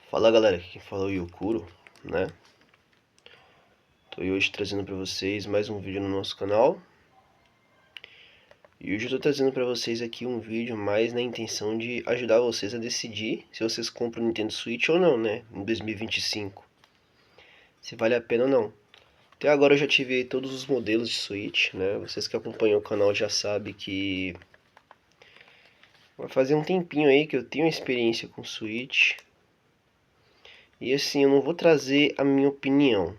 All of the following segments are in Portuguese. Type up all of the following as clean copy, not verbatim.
Fala galera, aqui quem fala é o Yukuro, né? Tô hoje trazendo pra vocês mais um vídeo no nosso canal. E hoje eu tô trazendo pra vocês aqui um vídeo mais na intenção de ajudar vocês a decidir se vocês compram o Nintendo Switch ou não, né? Em 2025. Se vale a pena ou não. Até agora eu já tive todos os modelos de Switch, né? Vocês que acompanham o canal já sabem que vai fazer um tempinho aí que eu tenho experiência com Switch. E assim, eu não vou trazer a minha opinião,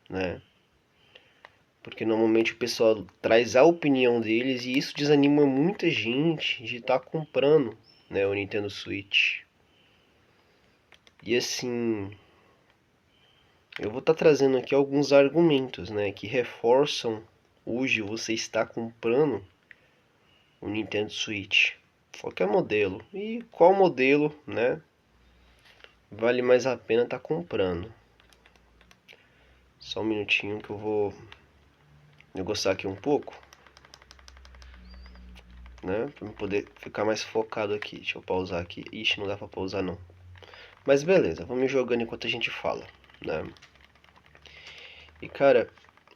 né? Porque normalmente o pessoal traz a opinião deles e isso desanima muita gente de estar comprando, né, o Nintendo Switch. E assim, eu vou estar trazendo aqui alguns argumentos, né, que reforçam hoje você está comprando o Nintendo Switch. Qualquer modelo. E qual modelo, né, vale mais a pena estar comprando. Só um minutinho que eu vou negociar aqui um pouco, né, para poder ficar mais focado aqui. Deixa eu pausar aqui. Ixi, não dá para pausar não. Mas beleza, vamos jogando enquanto a gente fala, né? E cara,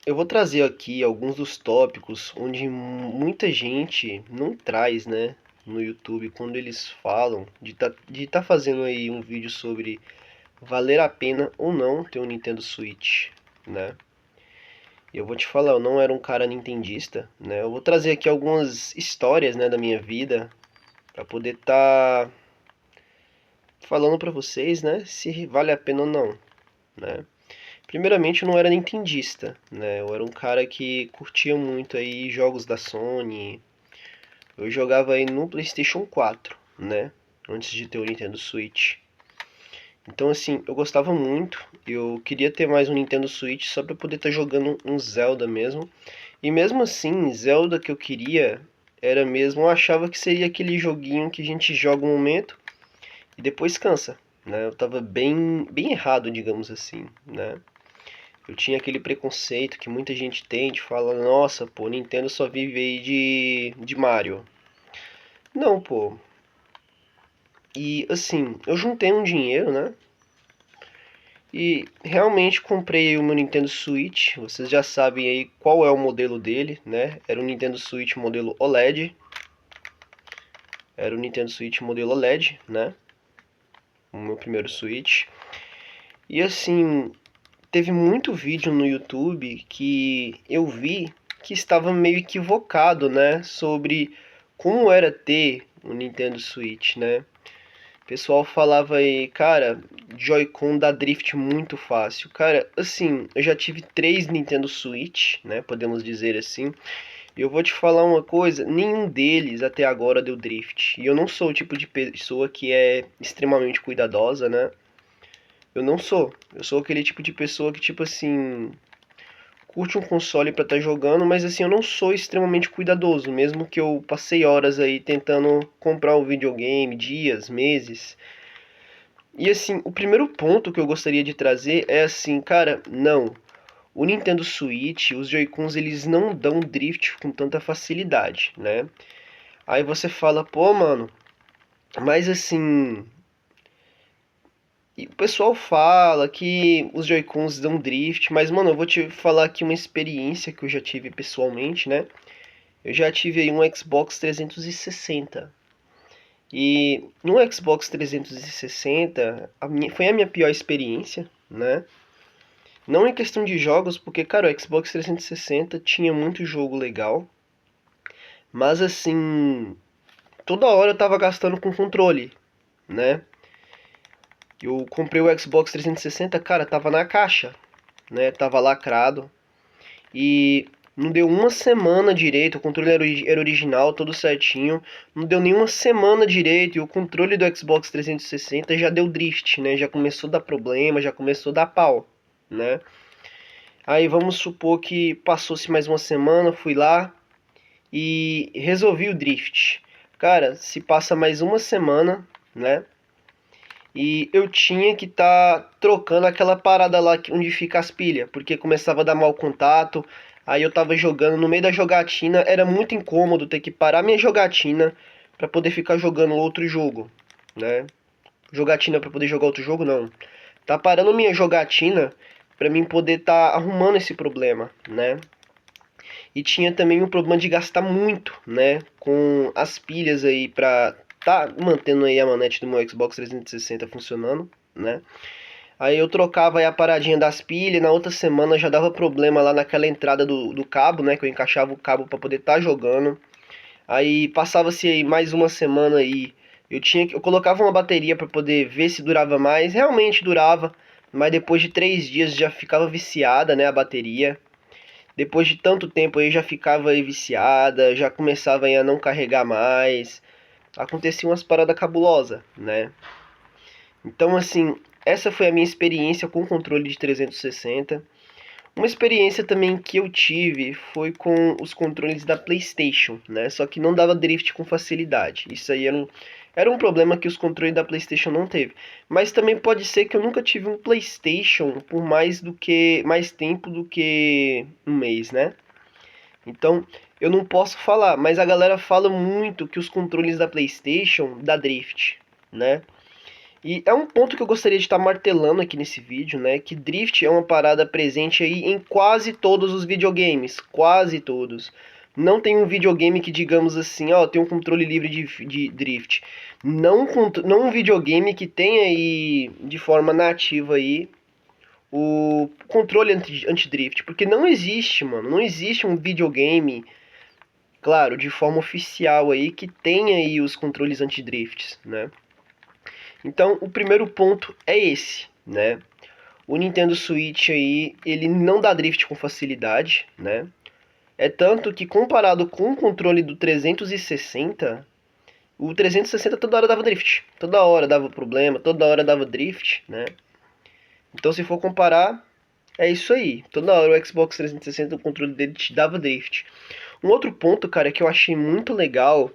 eu vou trazer aqui alguns dos tópicos onde muita gente não traz, né? No YouTube, quando eles falam de tá fazendo aí um vídeo sobre valer a pena ou não ter um Nintendo Switch, né? Eu vou te falar, eu não era um cara nintendista, né? Eu vou trazer aqui algumas histórias, né, da minha vida para poder tá falando para vocês, né, se vale a pena ou não, né? Primeiramente, eu não era nintendista, né? Eu era um cara que curtia muito aí jogos da Sony. Eu jogava aí no PlayStation 4, né? Antes de ter o Nintendo Switch. Então, assim, eu gostava muito. Eu queria ter mais um Nintendo Switch só pra poder estar jogando um Zelda mesmo. E mesmo assim, Zelda que eu queria era mesmo, eu achava que seria aquele joguinho que a gente joga um momento e depois cansa, né? Eu tava bem errado, digamos assim, né? Eu tinha aquele preconceito que muita gente tem de falar, nossa, pô, Nintendo só vive aí de Mario. Não, pô. E assim, eu juntei um dinheiro, né? E realmente comprei o meu Nintendo Switch. Vocês já sabem aí qual é o modelo dele, né? Era o Nintendo Switch modelo OLED. Era o Nintendo Switch modelo OLED, né? O meu primeiro Switch. E assim, teve muito vídeo no YouTube que eu vi que estava meio equivocado, né, sobre como era ter um Nintendo Switch, né? O pessoal falava aí, cara, Joy-Con dá drift muito fácil. Cara, assim, eu já tive 3 Nintendo Switch, né, podemos dizer assim. E eu vou te falar uma coisa, nenhum deles até agora deu drift. E eu não sou o tipo de pessoa que é extremamente cuidadosa, né? Eu não sou. Eu sou aquele tipo de pessoa que, tipo assim, curte um console pra estar jogando, mas assim, eu não sou extremamente cuidadoso, mesmo que eu passei horas aí tentando comprar um videogame, dias, meses. E assim, o primeiro ponto que eu gostaria de trazer é assim, cara, não. O Nintendo Switch, os Joy-Cons, eles não dão drift com tanta facilidade, né? Aí você fala, pô, mano, mas assim, e o pessoal fala que os Joy-Cons dão drift, mas mano, eu vou te falar aqui uma experiência que eu já tive pessoalmente, né? Eu já tive aí um Xbox 360. E no Xbox 360, foi a minha pior experiência, né? Não em questão de jogos, porque, cara, o Xbox 360 tinha muito jogo legal, mas assim, toda hora eu tava gastando com controle, né? Eu comprei o Xbox 360, cara, tava na caixa, né? Tava lacrado. E não deu uma semana direito, o controle era original, todo certinho. Não deu nenhuma semana direito e o controle do Xbox 360 já deu drift, né? Já começou a dar problema, já começou a dar pau, né? Aí vamos supor que passou-se mais uma semana, fui lá e resolvi o drift. Cara, se passa mais uma semana, né? E eu tinha que estar trocando aquela parada lá onde fica as pilhas, porque começava a dar mau contato. Aí eu tava jogando no meio da jogatina, era muito incômodo ter que parar minha jogatina para poder ficar jogando outro jogo, né? jogatina pra poder jogar outro jogo, não. Tá parando minha jogatina pra mim poder tá arrumando esse problema, né? E tinha também o problema de gastar muito, né? Com as pilhas aí pra tá mantendo aí a manete do meu Xbox 360 funcionando, né? Aí eu trocava aí a paradinha das pilhas, na outra semana já dava problema lá naquela entrada do cabo, né? Que eu encaixava o cabo pra poder tá jogando. Aí passava-se aí mais uma semana aí, eu colocava uma bateria para poder ver se durava mais, realmente durava, mas depois de 3 dias já ficava viciada, né, a bateria. Depois de tanto tempo aí já ficava aí viciada, já começava aí a não carregar mais. Aconteciam umas paradas cabulosas, né? Então assim, essa foi a minha experiência com o controle de 360. Uma experiência também que eu tive foi com os controles da PlayStation, né? Só que não dava drift com facilidade. Isso aí era um problema que os controles da PlayStation não teve. Mas também pode ser que eu nunca tive um PlayStation por mais tempo do que um mês, né? Então, eu não posso falar, mas a galera fala muito que os controles da PlayStation dá drift, né? E é um ponto que eu gostaria de estar martelando aqui nesse vídeo, né? Que drift é uma parada presente aí em quase todos os videogames. Quase todos. Não tem um videogame que, digamos assim, ó, tem um controle livre de drift. Não um videogame que tenha aí, de forma nativa aí, o controle anti-drift. Porque não existe, mano. Não existe um videogame, claro, de forma oficial aí, que tenha aí os controles anti-drifts, né? Então, o primeiro ponto é esse, né? O Nintendo Switch aí, ele não dá drift com facilidade, né? É tanto que comparado com o controle do 360, o 360 toda hora dava drift. Toda hora dava problema, toda hora dava drift, né? Então, se for comparar, é isso aí. Toda hora o Xbox 360, o controle dele te dava drift. Um outro ponto, cara, que eu achei muito legal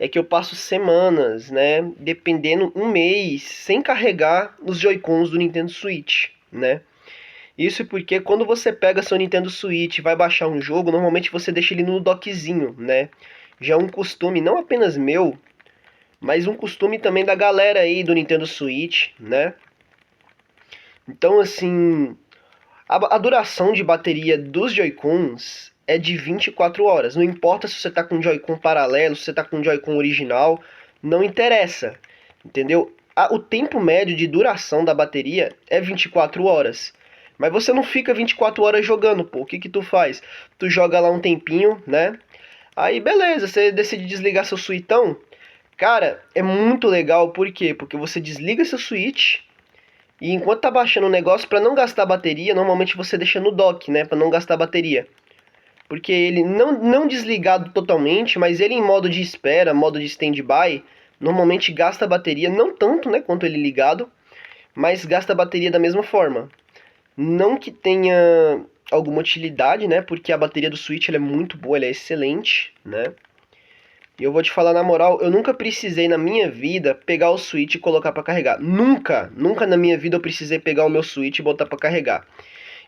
é que eu passo semanas, né, dependendo um mês, sem carregar os Joy-Cons do Nintendo Switch, né? Isso porque quando você pega seu Nintendo Switch e vai baixar um jogo, normalmente você deixa ele no dockzinho, né? Já é um costume não apenas meu, mas um costume também da galera aí do Nintendo Switch, né? Então, assim, a duração de bateria dos Joy-Cons é de 24 horas. Não importa se você tá com um Joy-Con paralelo, se você tá com um Joy-Con original, não interessa, entendeu? O tempo médio de duração da bateria é 24 horas. Mas você não fica 24 horas jogando, pô. O que que tu faz? Tu joga lá um tempinho, né? Aí beleza, você decide desligar seu suitão. Cara, é muito legal, por quê? Porque você desliga seu Switch e enquanto tá baixando o negócio, para não gastar bateria, normalmente você deixa no dock, né? Para não gastar bateria. Porque ele não desligado totalmente, mas ele em modo de espera, modo de stand-by, normalmente gasta bateria, não tanto, né, quanto ele ligado, mas gasta bateria da mesma forma. Não que tenha alguma utilidade, né, porque a bateria do Switch ela é muito boa, ela é excelente, né? E eu vou te falar na moral, eu nunca precisei na minha vida pegar o Switch e colocar para carregar. Nunca, nunca na minha vida eu precisei pegar o meu Switch e botar para carregar.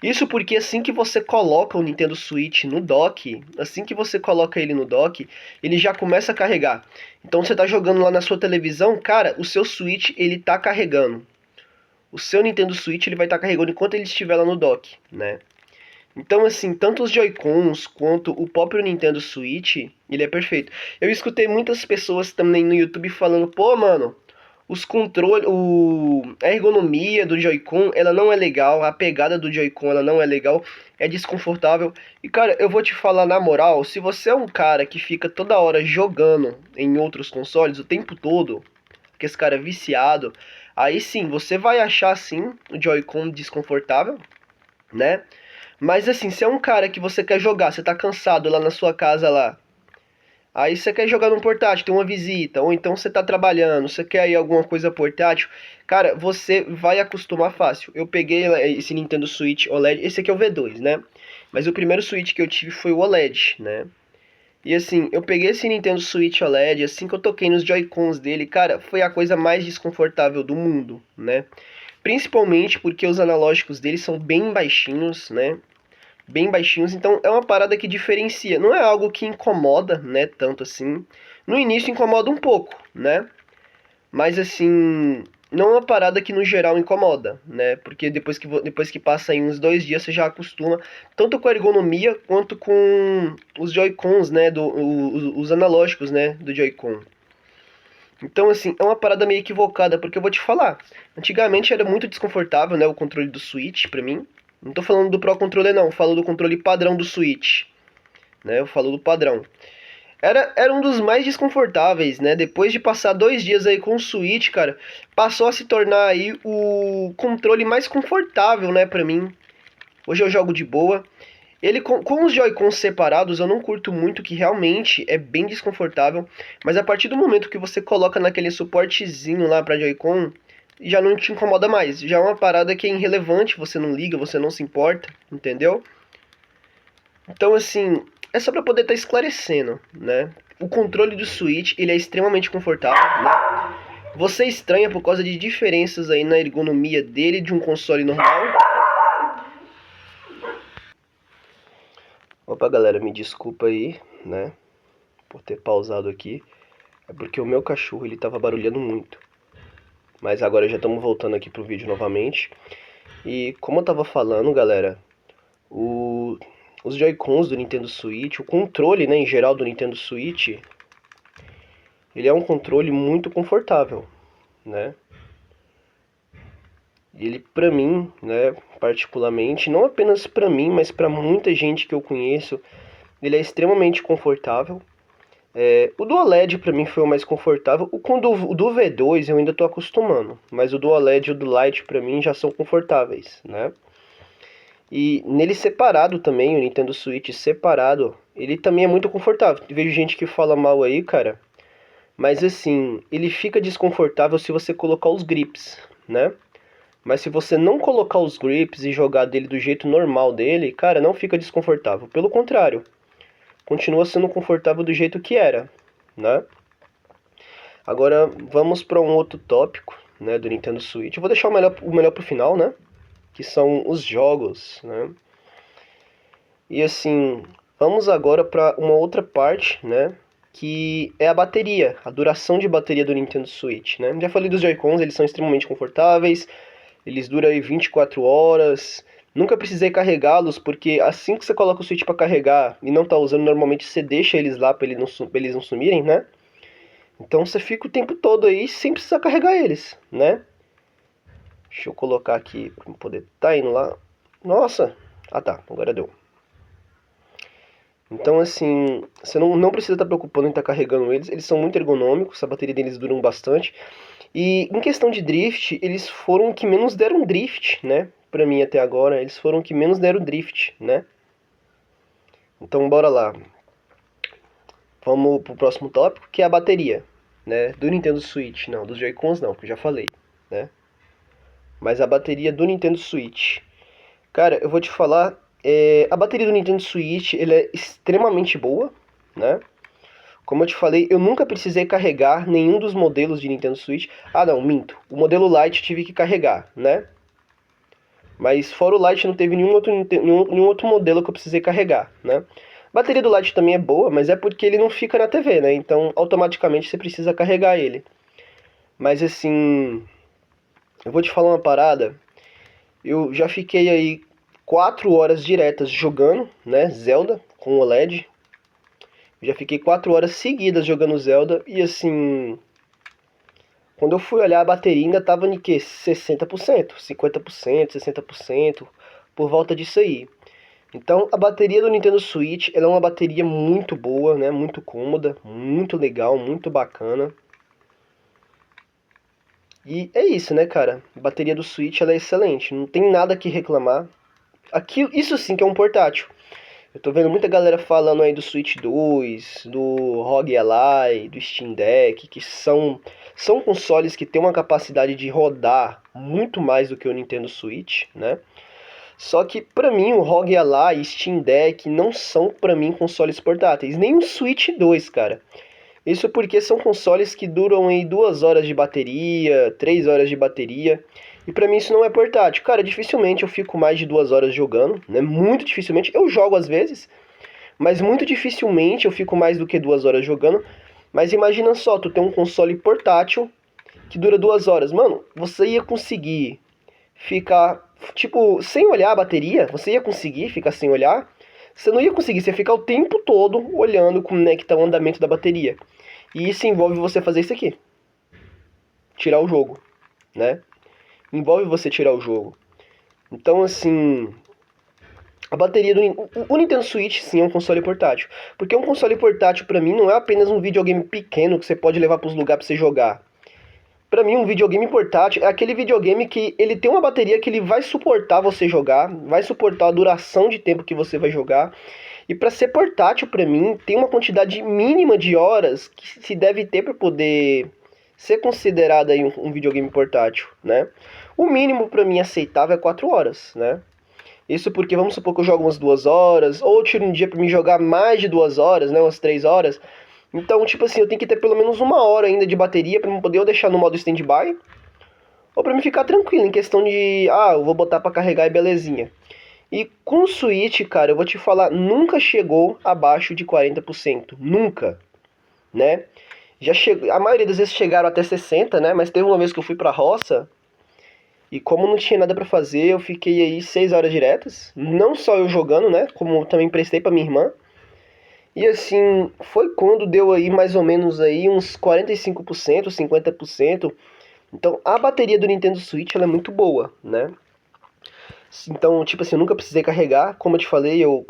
Isso porque assim que você coloca o Nintendo Switch no dock, assim que você coloca ele no dock, ele já começa a carregar. Então você tá jogando lá na sua televisão, cara, o seu Switch ele tá carregando. O seu Nintendo Switch ele vai estar carregando enquanto ele estiver lá no dock, né? Então assim, tanto os Joy-Cons quanto o próprio Nintendo Switch, ele é perfeito. Eu escutei muitas pessoas também no YouTube falando, pô, mano, os controles, a ergonomia do Joy-Con, ela não é legal, a pegada do Joy-Con, ela não é legal, é desconfortável. E cara, eu vou te falar na moral, se você é um cara que fica toda hora jogando em outros consoles o tempo todo, que esse cara é viciado, aí sim, você vai achar sim o Joy-Con desconfortável, né? Mas assim, se é um cara que você quer jogar, você tá cansado lá na sua casa lá, aí você quer jogar num portátil, tem uma visita, ou então você tá trabalhando, você quer aí alguma coisa portátil, cara, você vai acostumar fácil. Eu peguei esse Nintendo Switch OLED, esse aqui é o V2, né? Mas o primeiro Switch que eu tive foi o OLED, né? E assim, eu peguei esse Nintendo Switch OLED, assim que eu toquei nos Joy-Cons dele, cara, foi a coisa mais desconfortável do mundo, né? Principalmente porque os analógicos dele são bem baixinhos, né? Bem baixinhos, então é uma parada que diferencia. Não é algo que incomoda, né, tanto assim. No início incomoda um pouco, né? Mas assim, não é uma parada que no geral incomoda, né? Porque depois que passa aí uns 2 dias você já acostuma, tanto com a ergonomia quanto com os Joy-Cons, né? Os analógicos, né? Do Joy-Con. Então, assim, é uma parada meio equivocada, porque eu vou te falar. Antigamente era muito desconfortável, né? O controle do Switch, pra mim. Não tô falando do Pro Controller, não. Eu falo do controle padrão do Switch, né? Eu falo do padrão. Era um dos mais desconfortáveis, né? Depois de passar 2 dias aí com o Switch, cara, passou a se tornar aí o controle mais confortável, né, pra mim. Hoje eu jogo de boa. Ele com os Joy-Cons separados eu não curto muito, que realmente é bem desconfortável. Mas a partir do momento que você coloca naquele suportezinho lá pra Joy-Con, já não te incomoda mais. Já é uma parada que é irrelevante, você não liga, você não se importa, entendeu? Então, assim, é só para poder estar esclarecendo, né? O controle do Switch, ele é extremamente confortável, né? Você estranha por causa de diferenças aí na ergonomia dele de um console normal. Opa, galera, me desculpa aí, né? Por ter pausado aqui. É porque o meu cachorro, ele tava barulhando muito. Mas agora já estamos voltando aqui pro vídeo novamente. E como eu tava falando, galera, os Joy-Cons do Nintendo Switch, o controle, né, em geral do Nintendo Switch, ele é um controle muito confortável, né? Ele, pra mim, né, particularmente, não apenas pra mim, mas pra muita gente que eu conheço, ele é extremamente confortável. O do OLED pra mim foi o mais confortável. O do V2 eu ainda tô acostumando, mas o do OLED e o do Lite pra mim já são confortáveis, né? E nele separado também, o Nintendo Switch separado, ele também é muito confortável. Vejo gente que fala mal aí, cara, mas assim, ele fica desconfortável se você colocar os grips, né? Mas se você não colocar os grips e jogar dele do jeito normal dele, cara, não fica desconfortável. Pelo contrário, continua sendo confortável do jeito que era, né? Agora vamos para um outro tópico, né, do Nintendo Switch. Eu vou deixar o melhor pro final, né? Que são os jogos, né? E assim, vamos agora para uma outra parte, né? Que é a bateria, a duração de bateria do Nintendo Switch, né? Já falei dos Joy-Cons, eles são extremamente confortáveis, eles duram aí 24 horas. Nunca precisei carregá-los, porque assim que você coloca o Switch para carregar e não tá usando, normalmente você deixa eles lá para eles não sumirem, né? Então você fica o tempo todo aí sem precisar carregar eles, né? Deixa eu colocar aqui para poder tá indo lá. Nossa! Ah tá, agora deu. Então assim, você não precisa estar preocupando em estar carregando eles são muito ergonômicos, a bateria deles duram bastante. E em questão de drift, eles foram o que menos deram drift, né? Pra mim até agora, eles foram o que menos deram drift, né? Então bora lá. Vamos pro próximo tópico, que é a bateria, né? Do Nintendo Switch, não, dos Joy-Cons não, que eu já falei, né? Mas a bateria do Nintendo Switch. Cara, eu vou te falar, a bateria do Nintendo Switch, ela é extremamente boa, né? Como eu te falei, eu nunca precisei carregar nenhum dos modelos de Nintendo Switch. Ah, não, minto. O modelo Lite eu tive que carregar, né? Mas fora o Lite não teve nenhum outro modelo que eu precisei carregar, né? A bateria do Lite também é boa, mas é porque ele não fica na TV, né? Então automaticamente você precisa carregar ele. Mas assim, eu vou te falar uma parada. Eu já fiquei aí 4 horas diretas jogando, né? Zelda com OLED. Já fiquei 4 horas seguidas jogando Zelda e assim, quando eu fui olhar a bateria ainda tava em que? 60%, 50%, 60%, por volta disso aí. Então a bateria do Nintendo Switch, ela é uma bateria muito boa, né? Muito cômoda, muito legal, muito bacana. E é isso, né, cara? A bateria do Switch ela é excelente, não tem nada que reclamar. Isso sim que é um portátil. Eu tô vendo muita galera falando aí do Switch 2, do ROG Ally, do Steam Deck, que são consoles que têm uma capacidade de rodar muito mais do que o Nintendo Switch, né? Só que pra mim o ROG Ally e Steam Deck não são pra mim consoles portáteis, nem o Switch 2, cara. Isso porque são consoles que duram aí 2 horas de bateria, 3 horas de bateria. E pra mim isso não é portátil. Cara, dificilmente eu fico mais de 2 horas jogando, né? Muito dificilmente. Eu jogo às vezes, mas muito dificilmente eu fico mais do que 2 horas jogando. Mas imagina só, tu tem um console portátil que dura 2 horas. Mano, você ia conseguir ficar, tipo, sem olhar a bateria? Você ia conseguir ficar sem olhar? Você não ia conseguir, você ia ficar o tempo todo olhando como é que tá o andamento da bateria. E isso envolve você fazer isso aqui. Tirar o jogo, né? Envolve você tirar o jogo. Então, assim, a bateria do o Nintendo Switch, sim, é um console portátil. Porque um console portátil, pra mim, não é apenas um videogame pequeno que você pode levar pros lugares pra você jogar. Pra mim, um videogame portátil é aquele videogame que ele tem uma bateria que ele vai suportar você jogar, vai suportar a duração de tempo que você vai jogar. E pra ser portátil, pra mim, tem uma quantidade mínima de horas que se deve ter pra poder ser considerado aí um videogame portátil, né? O mínimo pra mim aceitável é 4 horas, né? Isso porque, vamos supor que eu jogo umas 2 horas, ou eu tiro um dia pra me jogar mais de 2 horas, né? Umas 3 horas. Então, tipo assim, eu tenho que ter pelo menos 1 hora ainda de bateria pra eu poder ou deixar no modo stand-by, ou pra me ficar tranquilo, em questão de, eu vou botar pra carregar e belezinha. E com o Switch, cara, eu vou te falar, nunca chegou abaixo de 40%. Nunca, né? Já chegou, a maioria das vezes chegaram até 60%, né? Mas teve uma vez que eu fui pra roça, e como não tinha nada pra fazer, eu fiquei aí 6 horas diretas. Não só eu jogando, né? Como também emprestei pra minha irmã. E assim, foi quando deu aí mais ou menos aí uns 45%, 50%. Então, a bateria do Nintendo Switch, ela é muito boa, né? Então, tipo assim, eu nunca precisei carregar. Como eu te falei, eu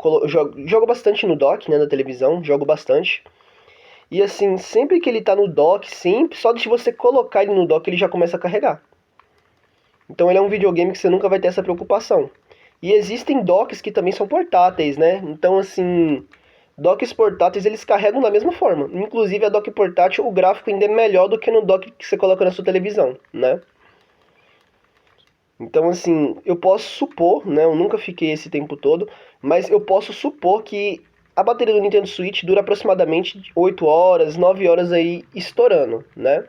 jogo bastante no dock, né, na televisão, jogo bastante. E assim, sempre que ele tá no dock, sempre, só de você colocar ele no dock, ele já começa a carregar. Então ele é um videogame que você nunca vai ter essa preocupação. E existem docks que também são portáteis, né? Então, assim, docks portáteis, eles carregam da mesma forma. Inclusive, a dock portátil, o gráfico ainda é melhor do que no dock que você coloca na sua televisão, né? Então, assim, eu posso supor, né? Eu nunca fiquei esse tempo todo, mas eu posso supor que a bateria do Nintendo Switch dura aproximadamente 8 horas, 9 horas aí estourando, né?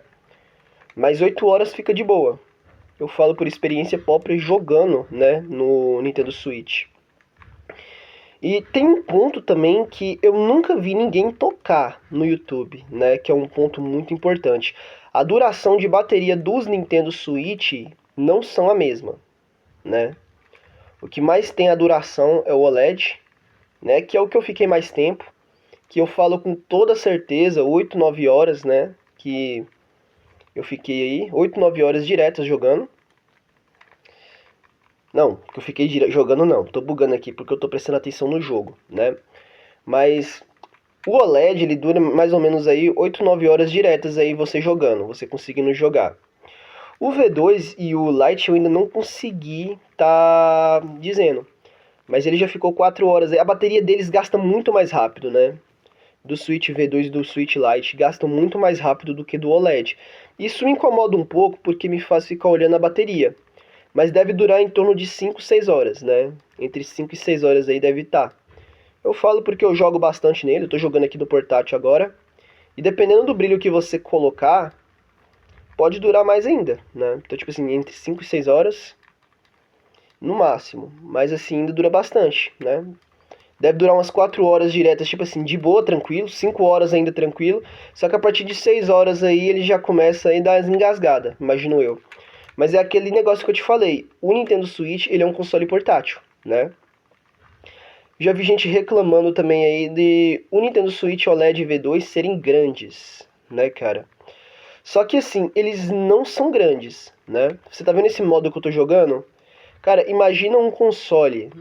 Mas 8 horas fica de boa. Eu falo por experiência própria jogando, né, no Nintendo Switch. E tem um ponto também que eu nunca vi ninguém tocar no YouTube, né? Que é um ponto muito importante. A duração de bateria dos Nintendo Switch não são a mesma, né? O que mais tem a duração é o OLED, né? Que é o que eu fiquei mais tempo. Que eu falo com toda certeza, 8, 9 horas, né? Que eu fiquei aí, 8, 9 horas diretas jogando. Não, que eu fiquei jogando não, tô bugando aqui porque eu tô prestando atenção no jogo, né? Mas o OLED, ele dura mais ou menos aí 8, 9 horas diretas aí você jogando, você conseguindo jogar. O V2 e o Lite eu ainda não consegui tá dizendo, mas ele já ficou 4 horas aí. A bateria deles gasta muito mais rápido, né? Do Switch V2 e do Switch Lite gastam muito mais rápido do que do OLED. Isso me incomoda um pouco porque me faz ficar olhando a bateria. Mas deve durar em torno de 5, 6 horas, né? Entre 5 e 6 horas aí deve estar. Eu falo porque eu jogo bastante nele, eu tô jogando aqui no portátil agora. E dependendo do brilho que você colocar, pode durar mais ainda, né? Então, tipo assim, entre 5 e 6 horas, no máximo. Mas assim, ainda dura bastante, né? Deve durar umas 4 horas diretas, tipo assim, de boa, tranquilo. 5 horas ainda tranquilo. Só que a partir de 6 horas aí, ele já começa a dar engasgada, imagino eu. Mas é aquele negócio que eu te falei. O Nintendo Switch, ele é um console portátil, né? Já vi gente reclamando também aí de o Nintendo Switch OLED V2 serem grandes, né, cara? Só que assim, eles não são grandes, né? Você tá vendo esse modo que eu tô jogando? Cara, imagina um console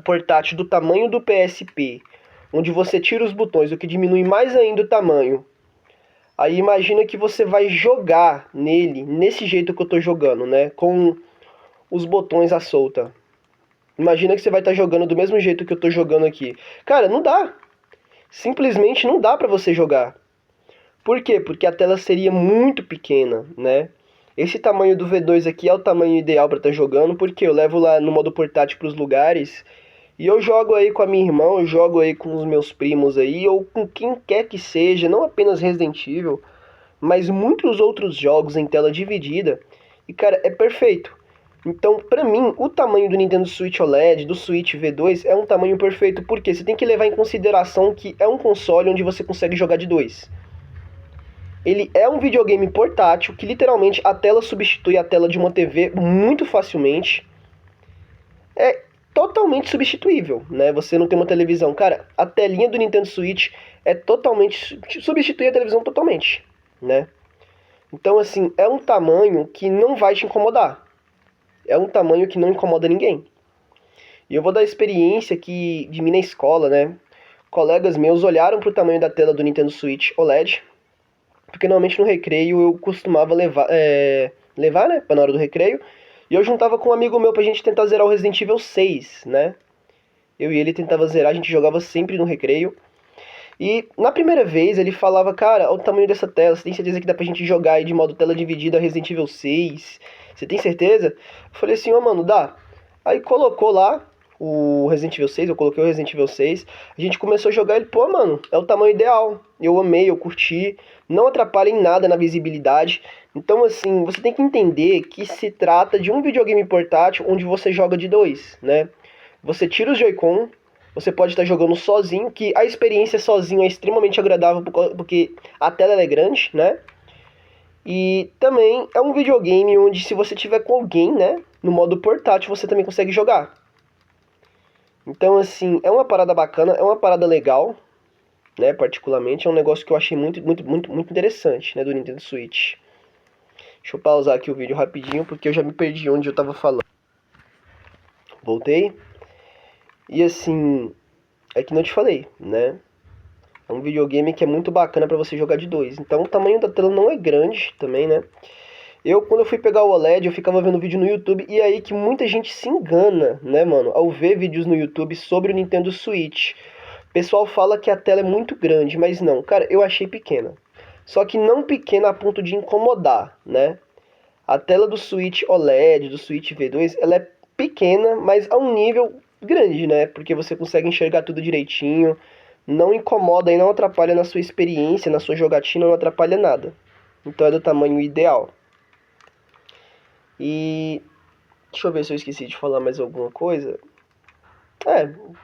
portátil do tamanho do PSP, onde você tira os botões, o que diminui mais ainda o tamanho. Aí imagina que você vai jogar nele, nesse jeito que eu tô jogando, né? Com os botões à solta. Imagina que você vai estar jogando do mesmo jeito que eu tô jogando aqui. Cara, não dá. Simplesmente não dá pra você jogar. Por quê? Porque a tela seria muito pequena, né? Esse tamanho do V2 aqui é o tamanho ideal pra estar jogando, porque eu levo lá no modo portátil pros lugares e eu jogo aí com a minha irmã, eu jogo aí com os meus primos aí, ou com quem quer que seja, não apenas Resident Evil, mas muitos outros jogos em tela dividida. E cara, é perfeito. Então, pra mim, o tamanho do Nintendo Switch OLED, do Switch V2, é um tamanho perfeito, porque você tem que levar em consideração que é um console onde você consegue jogar de dois. ele é um videogame portátil que literalmente a tela substitui a tela de uma TV muito facilmente. É totalmente substituível, né? Você não tem uma televisão. Cara, a telinha do Nintendo Switch é totalmente... substitui a televisão totalmente, né? Então, assim, é um tamanho que não vai te incomodar. É um tamanho que não incomoda ninguém. E eu vou dar a experiência que de mim na escola, né? Colegas meus olharam pro tamanho da tela do Nintendo Switch OLED, porque normalmente no recreio eu costumava levar, né, pra na hora do recreio, e eu juntava com um amigo meu pra gente tentar zerar o Resident Evil 6, né? Eu e ele tentava zerar, a gente jogava sempre no recreio. E na primeira vez ele falava, cara, olha o tamanho dessa tela, você tem certeza que dá pra gente jogar aí de modo tela dividida Resident Evil 6? Você tem certeza? Eu falei assim, ó, mano, dá. Aí colocou lá o Resident Evil 6, eu coloquei o Resident Evil 6, a gente começou a jogar ele, pô, mano, é o tamanho ideal. Eu amei, eu curti, não atrapalha em nada na visibilidade. Então, assim, você tem que entender que se trata de um videogame portátil onde você joga de dois, né? Você tira os Joy-Con, você pode estar jogando sozinho, que a experiência sozinho é extremamente agradável porque a tela é grande, né? E também é um videogame onde se você tiver com alguém, né, no modo portátil, você também consegue jogar. Então, assim, é uma parada bacana, é uma parada legal, né, particularmente, é um negócio que eu achei muito interessante, né, do Nintendo Switch. Deixa eu pausar aqui o vídeo rapidinho, porque eu já me perdi onde eu tava falando. Voltei. E assim, é que não te falei, né? É um videogame que é muito bacana pra você jogar de dois. Então o tamanho da tela não é grande também, né? Quando eu fui pegar o OLED, eu ficava vendo vídeo no YouTube e é aí que muita gente se engana, né, mano? Ao ver vídeos no YouTube sobre o Nintendo Switch. O pessoal fala que a tela é muito grande, mas não. Cara, eu achei pequena. Só que não pequena a ponto de incomodar, né? A tela do Switch OLED, do Switch V2, ela é pequena, mas a um nível grande, né? Porque você consegue enxergar tudo direitinho, não incomoda e não atrapalha na sua experiência, na sua jogatina, não atrapalha nada. Então é do tamanho ideal. E deixa eu ver se eu esqueci de falar mais alguma coisa.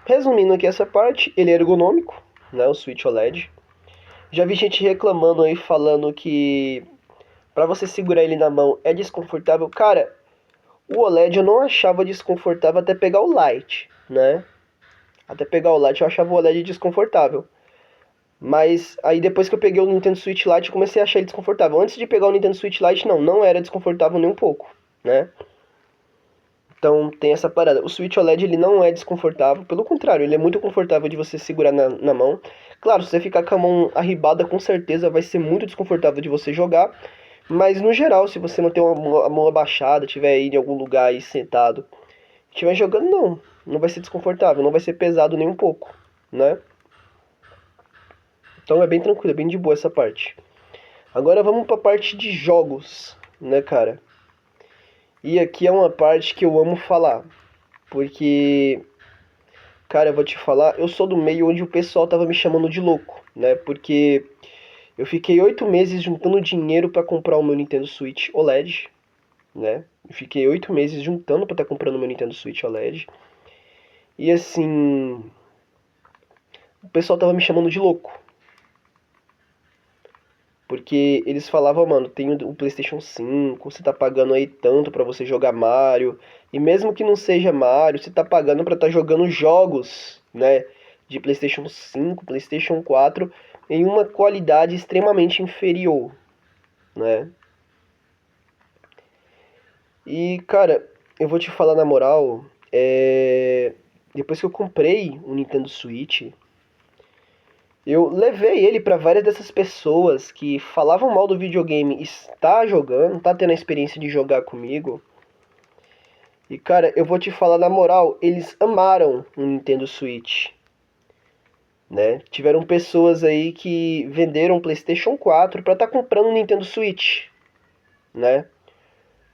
Resumindo aqui essa parte, ele é ergonômico, né, o Switch OLED. Já vi gente reclamando aí, falando que pra você segurar ele na mão é desconfortável. Cara, o OLED eu não achava desconfortável até pegar o Lite, né? Até pegar o Lite eu achava o OLED desconfortável. Mas aí depois que eu peguei o Nintendo Switch Lite eu comecei a achar ele desconfortável. Antes de pegar o Nintendo Switch Lite não era desconfortável nem um pouco, né? Então tem essa parada. O Switch OLED ele não é desconfortável, pelo contrário, ele é muito confortável de você segurar na mão. Claro, se você ficar com a mão arribada, com certeza vai ser muito desconfortável de você jogar. Mas no geral, se você não tem a mão abaixada, estiver aí em algum lugar aí sentado, estiver jogando, não vai ser desconfortável, não vai ser pesado nem um pouco, né? Então é bem tranquilo, é bem de boa essa parte. Agora vamos para a parte de jogos, né, cara? E aqui é uma parte que eu amo falar, porque, cara, eu vou te falar, eu sou do meio onde o pessoal tava me chamando de louco, né? Porque eu fiquei 8 meses juntando dinheiro para comprar o meu Nintendo Switch OLED, né? Eu fiquei 8 meses juntando para estar comprando o meu Nintendo Switch OLED. E assim, o pessoal tava me chamando de louco. Porque eles falavam, mano, tem o PlayStation 5, você tá pagando aí tanto pra você jogar Mario. E mesmo que não seja Mario, você tá pagando pra estar jogando jogos, né? De PlayStation 5, PlayStation 4 em uma qualidade extremamente inferior, né? E, cara, eu vou te falar na moral, depois que eu comprei o Nintendo Switch, eu levei ele para várias dessas pessoas que falavam mal do videogame, está jogando, tá tendo a experiência de jogar comigo. E cara, eu vou te falar na moral, eles amaram o Nintendo Switch, né? Tiveram pessoas aí que venderam o PlayStation 4 para estar comprando o Nintendo Switch, né?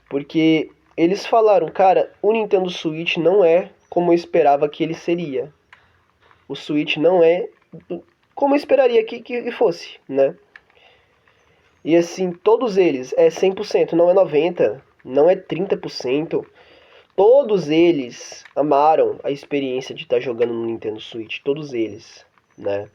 Porque eles falaram, cara, o Nintendo Switch não é como eu esperava que ele seria. O Switch não é como eu esperaria que fosse, né? E assim, todos eles é 100%, não é 90%, não é 30%. Todos eles amaram a experiência de estar jogando no Nintendo Switch, todos eles, né?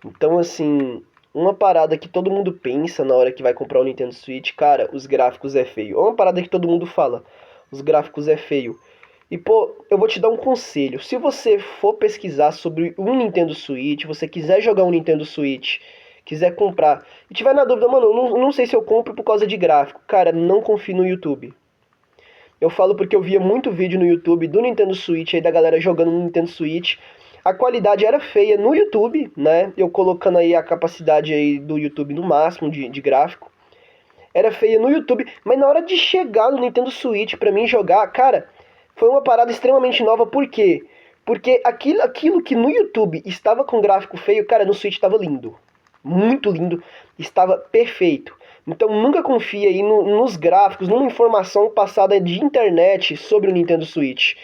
Então assim, uma parada que todo mundo pensa na hora que vai comprar o Nintendo Switch, cara, os gráficos é feio. É uma parada que todo mundo fala, os gráficos é feio. E pô, eu vou te dar um conselho. Se você for pesquisar sobre um Nintendo Switch, você quiser jogar um Nintendo Switch, quiser comprar, e tiver na dúvida, mano, eu não sei se eu compro por causa de gráfico. Cara, não confie no YouTube. Eu falo porque eu via muito vídeo no YouTube do Nintendo Switch, aí da galera jogando no Nintendo Switch. A qualidade era feia no YouTube, né? Eu colocando aí a capacidade aí do YouTube no máximo de gráfico. Era feia no YouTube, mas na hora de chegar no Nintendo Switch pra mim jogar, cara, foi uma parada extremamente nova. Por quê? Porque aquilo que no YouTube estava com gráfico feio, cara, no Switch estava lindo. Muito lindo, estava perfeito. Então nunca confie aí nos gráficos, numa informação passada de internet sobre o Nintendo Switch.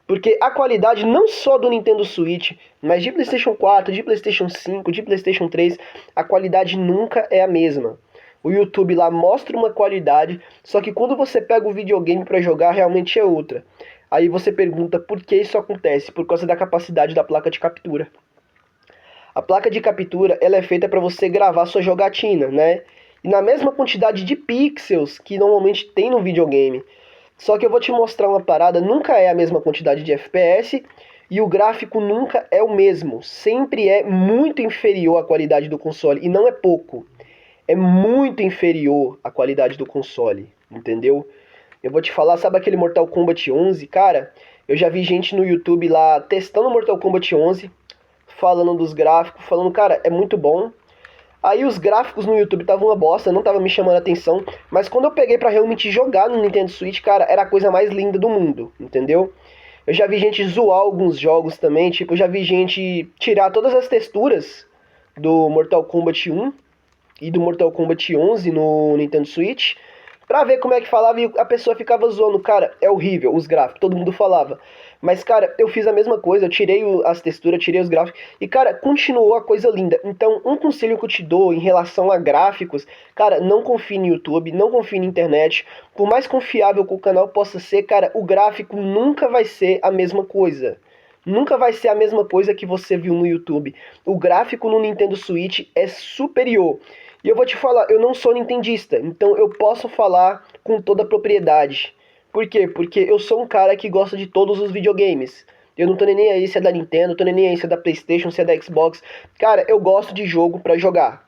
Porque a qualidade não só do Nintendo Switch, mas de PlayStation 4, de PlayStation 5, de PlayStation 3, a qualidade nunca é a mesma. O YouTube lá mostra uma qualidade, só que quando você pega o videogame para jogar, realmente é outra. Aí você pergunta por que isso acontece? Por causa da capacidade da placa de captura. A placa de captura ela é feita para você gravar sua jogatina, né? E na mesma quantidade de pixels que normalmente tem no videogame. Só que eu vou te mostrar uma parada, nunca é a mesma quantidade de FPS e o gráfico nunca é o mesmo. Sempre é muito inferior à qualidade do console, e não é pouco. É muito inferior à qualidade do console, entendeu? Eu vou te falar, sabe aquele Mortal Kombat 11? Cara, eu já vi gente no YouTube lá testando Mortal Kombat 11, falando dos gráficos, falando, cara, é muito bom. Aí os gráficos no YouTube estavam uma bosta, não tava me chamando a atenção, mas quando eu peguei pra realmente jogar no Nintendo Switch, cara, era a coisa mais linda do mundo, entendeu? Eu já vi gente zoar alguns jogos também, tipo, eu já vi gente tirar todas as texturas do Mortal Kombat 1 e do Mortal Kombat 11 no Nintendo Switch, pra ver como é que falava, e a pessoa ficava zoando. Cara, é horrível os gráficos, todo mundo falava. Mas, cara, eu fiz a mesma coisa, eu tirei as texturas, tirei os gráficos, e, cara, continuou a coisa linda. Então, um conselho que eu te dou em relação a gráficos, cara, não confie no YouTube, não confie na internet. Por mais confiável que o canal possa ser, cara, o gráfico nunca vai ser a mesma coisa. Nunca vai ser a mesma coisa que você viu no YouTube. O gráfico no Nintendo Switch é superior. E eu vou te falar, eu não sou nintendista, então eu posso falar com toda a propriedade. Por quê? Porque eu sou um cara que gosta de todos os videogames. Eu não tô nem aí se é da Nintendo, tô nem aí se é da PlayStation, se é da Xbox. Cara, eu gosto de jogo pra jogar.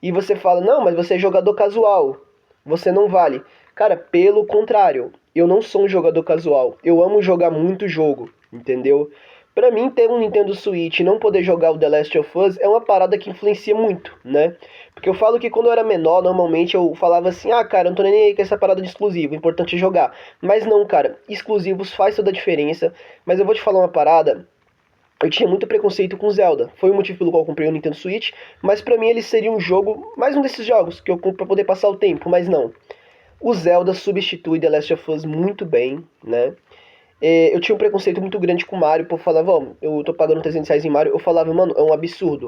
E você fala, não, mas você é jogador casual, você não vale. Cara, pelo contrário, eu não sou um jogador casual. Eu amo jogar muito jogo, entendeu? Pra mim, ter um Nintendo Switch e não poder jogar o The Last of Us é uma parada que influencia muito, né? Porque eu falo que quando eu era menor, normalmente eu falava assim, ah, cara, eu não tô nem aí com essa parada de exclusivo, o importante é jogar. Mas não, cara, exclusivos faz toda a diferença. Mas eu vou te falar uma parada, eu tinha muito preconceito com Zelda. Foi o motivo pelo qual eu comprei o Nintendo Switch, mas pra mim ele seria um jogo, mais um desses jogos que eu compro pra poder passar o tempo, mas não. O Zelda substitui The Last of Us muito bem, né? Eu tinha um preconceito muito grande com o Mario, pô, falava, ó, eu tô pagando R$ 300 em Mario, eu falava, mano, é um absurdo.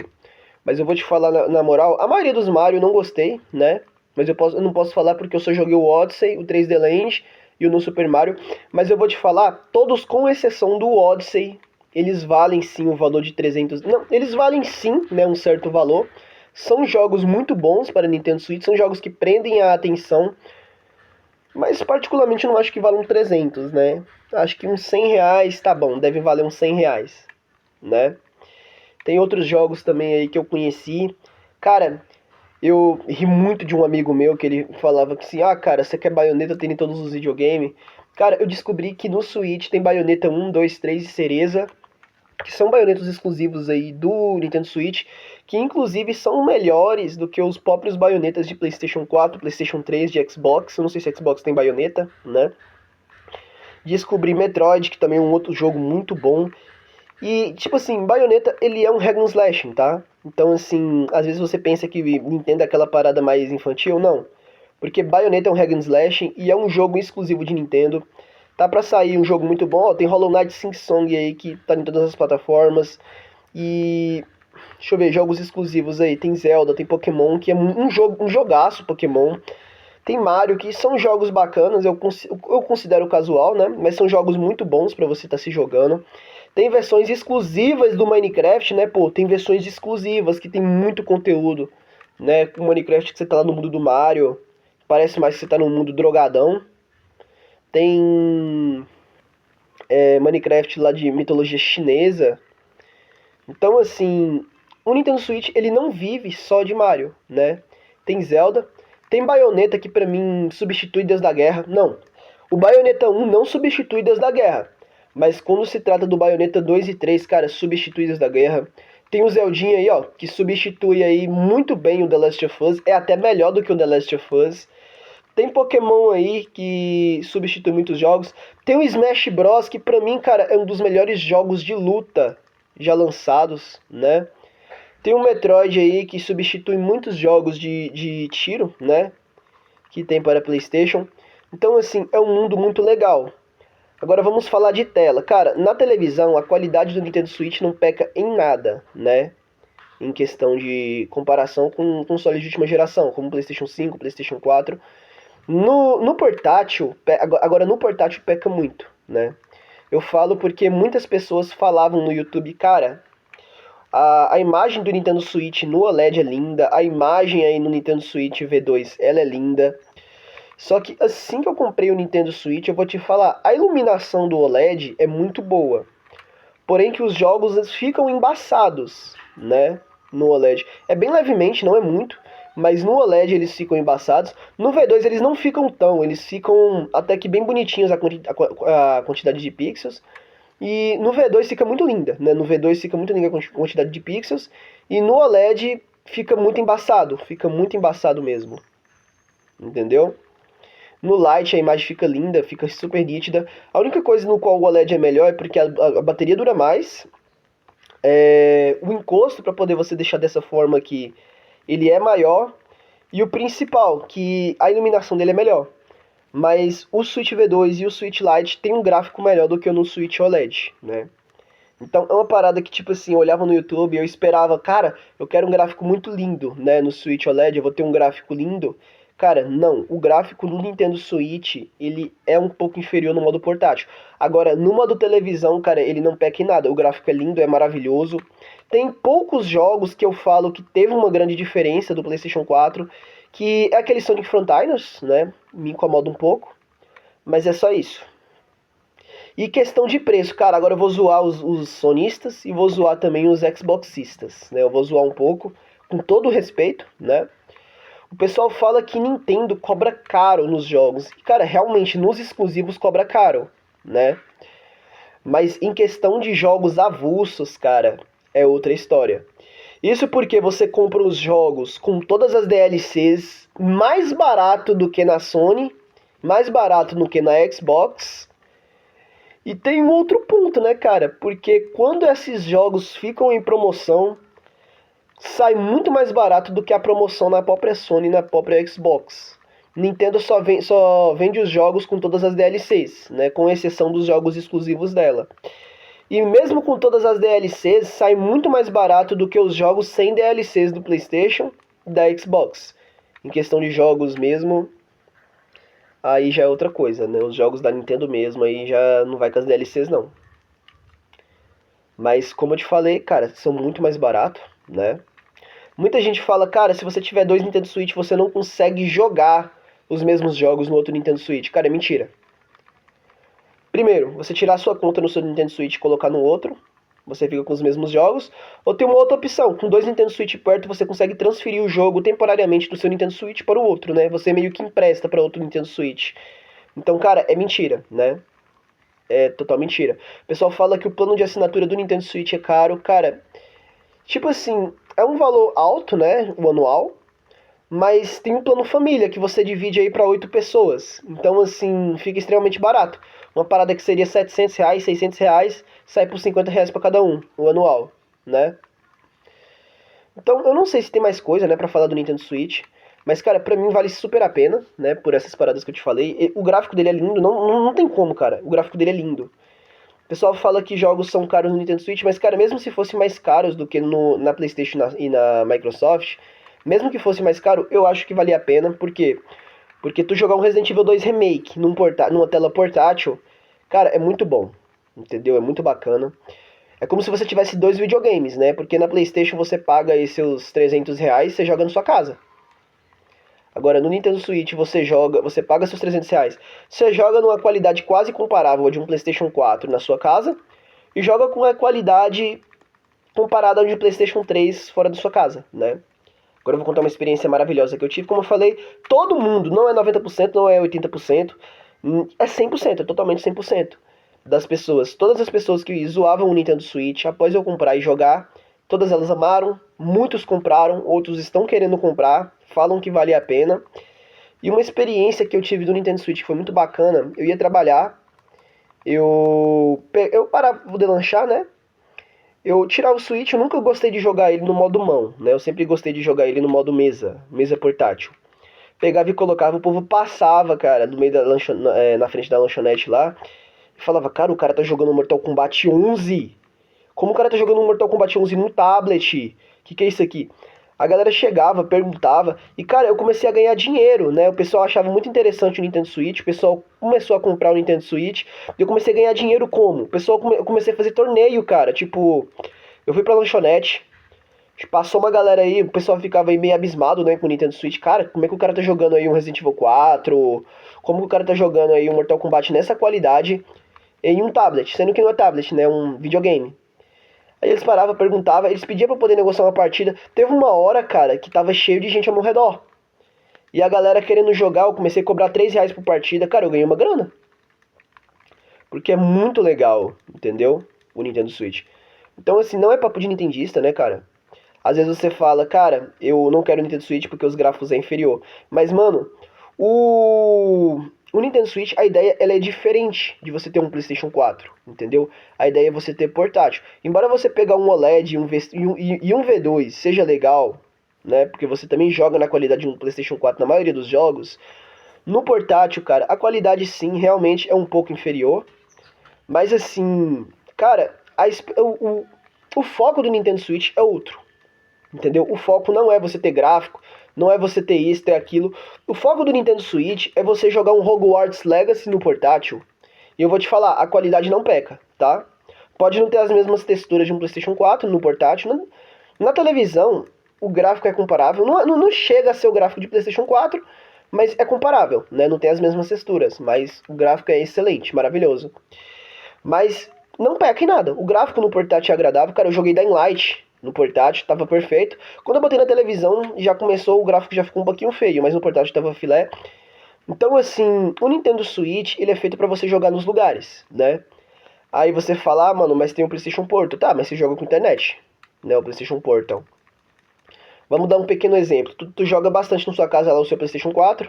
Mas eu vou te falar na moral, a maioria dos Mario eu não gostei, né? Mas eu não posso falar porque eu só joguei o Odyssey, o 3D Land e o No Super Mario. Mas eu vou te falar, todos com exceção do Odyssey, eles valem sim o valor de 300... Não, eles valem sim, né, um certo valor. São jogos muito bons para Nintendo Switch, são jogos que prendem a atenção. Mas particularmente não acho que valem 300, né? Acho que uns R$ 100 tá bom, deve valer uns R$ 100, né? Tem outros jogos também aí que eu conheci. Cara, eu ri muito de um amigo meu que ele falava que assim, ah, cara, você quer Bayonetta, tem em todos os videogames. Cara, eu descobri que no Switch tem Bayonetta 1, 2, 3 e Cereza, que são baionetas exclusivos aí do Nintendo Switch, que inclusive são melhores do que os próprios baionetas de PlayStation 4, PlayStation 3, de Xbox. Eu não sei se Xbox tem baioneta, né? Descobri Metroid, que também é um outro jogo muito bom. E, tipo assim, Bayonetta, ele é um hack and slash, tá? Então, assim, às vezes você pensa que Nintendo é aquela parada mais infantil, não. Porque Bayonetta é um hack and slash e é um jogo exclusivo de Nintendo. Tá pra sair um jogo muito bom, ó, tem Hollow Knight Silksong aí, que tá em todas as plataformas. E, deixa eu ver, jogos exclusivos aí, tem Zelda, tem Pokémon, que é um jogaço Pokémon. Tem Mario, que são jogos bacanas, eu considero casual, né? Mas são jogos muito bons pra você estar se jogando. Tem versões exclusivas do Minecraft, né, pô? Tem versões exclusivas que tem muito conteúdo. né? Com Minecraft que você tá lá no mundo do Mario, parece mais que você tá no mundo drogadão. Tem Minecraft lá de mitologia chinesa. Então, assim, o Nintendo Switch ele não vive só de Mario, né? Tem Zelda, tem Bayonetta que pra mim substitui Deus da Guerra. Não, o Bayonetta 1 não substitui Deus da Guerra, mas quando se trata do Bayonetta 2 e 3, cara, substitui Deus da Guerra. Tem o Zeldinha aí, ó, que substitui aí muito bem o The Last of Us, é até melhor do que o The Last of Us. Tem Pokémon aí que substitui muitos jogos. Tem o Smash Bros, que pra mim, cara, é um dos melhores jogos de luta já lançados, né? Tem o Metroid aí que substitui muitos jogos de tiro, né? Que tem para PlayStation. Então, assim, é um mundo muito legal. Agora vamos falar de tela. Cara, na televisão a qualidade do Nintendo Switch não peca em nada, né? Em questão de comparação com consoles de última geração, como PlayStation 5, PlayStation 4. No portátil, agora no portátil peca muito, né? Eu falo porque muitas pessoas falavam no YouTube, cara, a imagem do Nintendo Switch no OLED é linda, a imagem aí no Nintendo Switch V2, ela é linda. Só que assim que eu comprei o Nintendo Switch, eu vou te falar, a iluminação do OLED é muito boa. Porém que os jogos ficam embaçados, né, no OLED. É bem levemente, não é muito, mas no OLED eles ficam embaçados. No V2 eles não ficam tão, eles ficam até que bem bonitinhos a quantidade de pixels. E no V2 fica muito linda, né? No V2 fica muito linda a quantidade de pixels. E no OLED fica muito embaçado mesmo. Entendeu? No Lite a imagem fica linda, fica super nítida. A única coisa no qual o OLED é melhor é porque a bateria dura mais. O encosto para poder você deixar dessa forma aqui, ele é maior. E o principal, que a iluminação dele é melhor. Mas o Switch V2 e o Switch Lite tem um gráfico melhor do que o no Switch OLED, né? Então é uma parada que, tipo assim, eu olhava no YouTube e eu esperava, cara, eu quero um gráfico muito lindo, né? No Switch OLED eu vou ter um gráfico lindo. Cara, não, o gráfico no Nintendo Switch, ele é um pouco inferior no modo portátil. Agora, no modo televisão, cara, ele não peca em nada. O gráfico é lindo, é maravilhoso. Tem poucos jogos que eu falo que teve uma grande diferença do PlayStation 4, que é aquele Sonic Frontiers, né? Me incomoda um pouco, mas é só isso. E questão de preço, cara, agora eu vou zoar os sonistas e vou zoar também os Xboxistas, né? Eu vou zoar um pouco, com todo o respeito, né? O pessoal fala que Nintendo cobra caro nos jogos. E, cara, realmente, nos exclusivos cobra caro, né? Mas em questão de jogos avulsos, cara, é outra história. Isso porque você compra os jogos com todas as DLCs mais barato do que na Sony, mais barato do que na Xbox. E tem um outro ponto, né, cara? Porque quando esses jogos ficam em promoção, sai muito mais barato do que a promoção na própria Sony e na própria Xbox. Nintendo só vende os jogos com todas as DLCs, né, com exceção dos jogos exclusivos dela. E mesmo com todas as DLCs, sai muito mais barato do que os jogos sem DLCs do PlayStation e da Xbox. Em questão de jogos mesmo, aí já é outra coisa, né? Os jogos da Nintendo mesmo, aí já não vai com as DLCs não. Mas como eu te falei, cara, são muito mais baratos, né? Muita gente fala, cara, se você tiver dois Nintendo Switch, você não consegue jogar os mesmos jogos no outro Nintendo Switch. Cara, é mentira. Primeiro, você tirar a sua conta no seu Nintendo Switch e colocar no outro, você fica com os mesmos jogos. Ou tem uma outra opção, com dois Nintendo Switch perto, você consegue transferir o jogo temporariamente do seu Nintendo Switch para o outro, né? Você meio que empresta para outro Nintendo Switch. Então, cara, é mentira, né? É total mentira. O pessoal fala que o plano de assinatura do Nintendo Switch é caro. Cara, tipo assim, é um valor alto, né? O anual. Mas tem um plano família que você divide aí para 8 pessoas. Então, assim, fica extremamente barato. Uma parada que seria R$ 700, R$ 600, sai por R$ 50 para cada um, o anual, né? Então, eu não sei se tem mais coisa, né, pra falar do Nintendo Switch. Mas, cara, pra mim vale super a pena, né, por essas paradas que eu te falei. O gráfico dele é lindo, não tem como, cara. O gráfico dele é lindo. O pessoal fala que jogos são caros no Nintendo Switch, mas, cara, mesmo se fossem mais caros do que na PlayStation e na Microsoft, mesmo que fosse mais caro, eu acho que valia a pena. Por quê? Porque tu jogar um Resident Evil 2 Remake numa tela portátil, cara, é muito bom. Entendeu? É muito bacana. É como se você tivesse dois videogames, né? Porque na PlayStation você paga aí seus R$ 300 e você joga na sua casa. Agora no Nintendo Switch você paga seus R$ 300. Você joga numa qualidade quase comparável a de um PlayStation 4 na sua casa e joga com a qualidade comparada ao de PlayStation 3 fora da sua casa, né? Agora eu vou contar uma experiência maravilhosa que eu tive. Como eu falei, todo mundo, não é 90%, não é 80%, é 100%, é totalmente 100% das pessoas. Todas as pessoas que zoavam o Nintendo Switch após eu comprar e jogar, todas elas amaram, muitos compraram, outros estão querendo comprar, falam que vale a pena. E uma experiência que eu tive do Nintendo Switch que foi muito bacana, eu ia trabalhar, eu parava de lanchar, né? Eu tirava o Switch, eu nunca gostei de jogar ele no modo mão, né? Eu sempre gostei de jogar ele no modo mesa portátil. Pegava e colocava, o povo passava, cara, no meio da na frente da lanchonete lá, e falava, cara, o cara tá jogando Mortal Kombat 11. Como o cara tá jogando Mortal Kombat 11 no tablet? Que é isso aqui? A galera chegava, perguntava, e cara, eu comecei a ganhar dinheiro, né? O pessoal achava muito interessante o Nintendo Switch, o pessoal começou a comprar o Nintendo Switch, e eu comecei a ganhar dinheiro como? Eu comecei a fazer torneio, cara, tipo, eu fui pra lanchonete, passou uma galera aí, o pessoal ficava aí meio abismado, né, com o Nintendo Switch, cara, como é que o cara tá jogando aí um Resident Evil 4, como que o cara tá jogando aí um Mortal Kombat nessa qualidade em um tablet, sendo que não é tablet, né, é um videogame. Aí eles paravam, perguntavam, eles pediam pra poder negociar uma partida. Teve uma hora, cara, que tava cheio de gente ao meu redor. E a galera querendo jogar, eu comecei a cobrar R$ 3 por partida. Cara, eu ganhei uma grana. Porque é muito legal, entendeu? O Nintendo Switch. Então, assim, não é papo de nintendista, né, cara? Às vezes você fala, cara, eu não quero o Nintendo Switch porque os gráficos é inferior. Mas, mano, o Nintendo Switch, a ideia ela é diferente de você ter um PlayStation 4, entendeu? A ideia é você ter portátil. Embora você pegar um OLED e um V2 seja legal, né? Porque você também joga na qualidade de um PlayStation 4 na maioria dos jogos. No portátil, cara, a qualidade sim, realmente é um pouco inferior. Mas assim, cara, o foco do Nintendo Switch é outro. Entendeu? O foco não é você ter gráfico, não é você ter isso, ter aquilo. O foco do Nintendo Switch é você jogar um Hogwarts Legacy no portátil. E eu vou te falar, a qualidade não peca, tá? Pode não ter as mesmas texturas de um PlayStation 4 no portátil. Na televisão, o gráfico é comparável. Não chega a ser o gráfico de PlayStation 4, mas é comparável, né? Não tem as mesmas texturas, mas o gráfico é excelente, maravilhoso. Mas não peca em nada. O gráfico no portátil é agradável. Cara, eu joguei Dying Light no portátil, tava perfeito. Quando eu botei na televisão, já começou, o gráfico já ficou um pouquinho feio, mas no portátil tava filé. Então, assim, o Nintendo Switch, ele é feito pra você jogar nos lugares, né? Aí você fala, ah, mano, mas tem o PlayStation Portal. Tá, mas você joga com internet, né? O PlayStation Portal. Vamos dar um pequeno exemplo. Tu joga bastante na sua casa lá o seu PlayStation 4.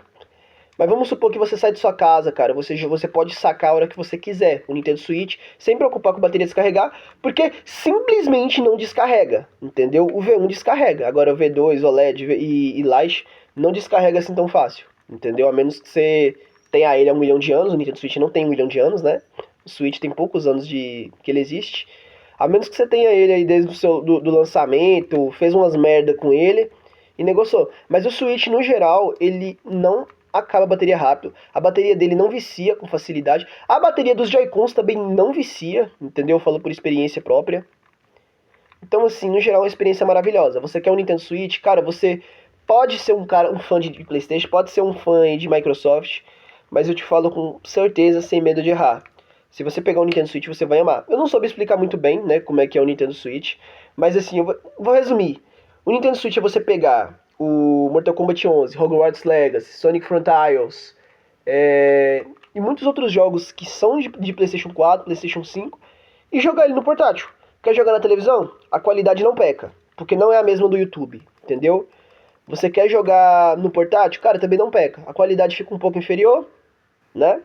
Mas vamos supor que você sai de sua casa, cara. Você pode sacar a hora que você quiser o Nintendo Switch, sem preocupar com a bateria descarregar, porque simplesmente não descarrega, entendeu? O V1 descarrega. Agora o V2, OLED e Lite não descarrega assim tão fácil, entendeu? A menos que você tenha ele há 1 milhão de anos. O Nintendo Switch não tem 1 milhão de anos, né? O Switch tem poucos anos que ele existe. A menos que você tenha ele aí desde do lançamento, fez umas merda com ele e negociou. Mas o Switch, no geral, ele não acaba a bateria rápido, a bateria dele não vicia com facilidade, a bateria dos Joy-Cons também não vicia, entendeu? Eu falo por experiência própria. Então, assim, no geral, é uma experiência maravilhosa. Você quer um Nintendo Switch, cara, você pode ser um fã de PlayStation, pode ser um fã de Microsoft, mas eu te falo com certeza, sem medo de errar. Se você pegar o Nintendo Switch, você vai amar. Eu não soube explicar muito bem, né, como é que é o Nintendo Switch, mas assim, eu vou resumir. O Nintendo Switch é você pegar o Mortal Kombat 11, Hogwarts Legacy, Sonic Frontiers, e muitos outros jogos que são de PlayStation 4, PlayStation 5, e jogar ele no portátil. Quer jogar na televisão? A qualidade não peca, porque não é a mesma do YouTube, entendeu? Você quer jogar no portátil? Cara, também não peca. A qualidade fica um pouco inferior, né?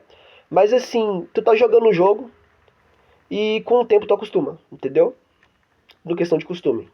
Mas assim, tu tá jogando o jogo e com o tempo tu acostuma, entendeu? No questão de costume.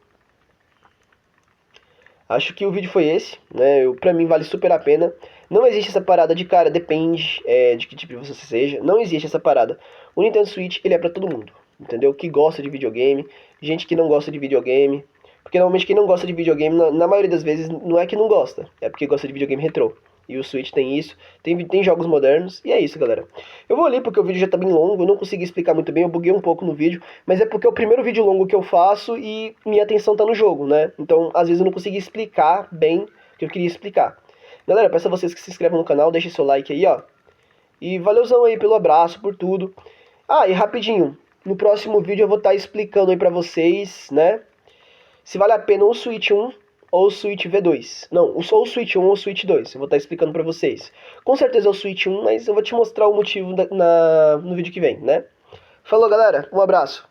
Acho que o vídeo foi esse, né? Pra mim vale super a pena. Não existe essa parada de, cara, depende de que tipo de você seja. Não existe essa parada. O Nintendo Switch, ele é pra todo mundo, entendeu? Que gosta de videogame, gente que não gosta de videogame. Porque normalmente quem não gosta de videogame, na maioria das vezes, não é que não gosta. É porque gosta de videogame retrô, E o Switch tem isso. Tem jogos modernos. E é isso, galera. Eu vou ali porque o vídeo já tá bem longo. Eu não consegui explicar muito bem. Eu buguei um pouco no vídeo. Mas é porque é o primeiro vídeo longo que eu faço e minha atenção tá no jogo, né? Então, às vezes eu não consegui explicar bem o que eu queria explicar. Galera, peço a vocês que se inscrevam no canal. Deixem seu like aí, ó. E valeuzão aí pelo abraço, por tudo. Ah, e rapidinho. No próximo vídeo eu vou estar explicando aí pra vocês, né? Se vale a pena o Switch 1 ou o Switch V2. Não, ou o Switch 1 ou o Switch 2. Eu vou estar explicando pra vocês. Com certeza é o Switch 1, mas eu vou te mostrar o motivo no vídeo que vem, né? Falou, galera. Um abraço.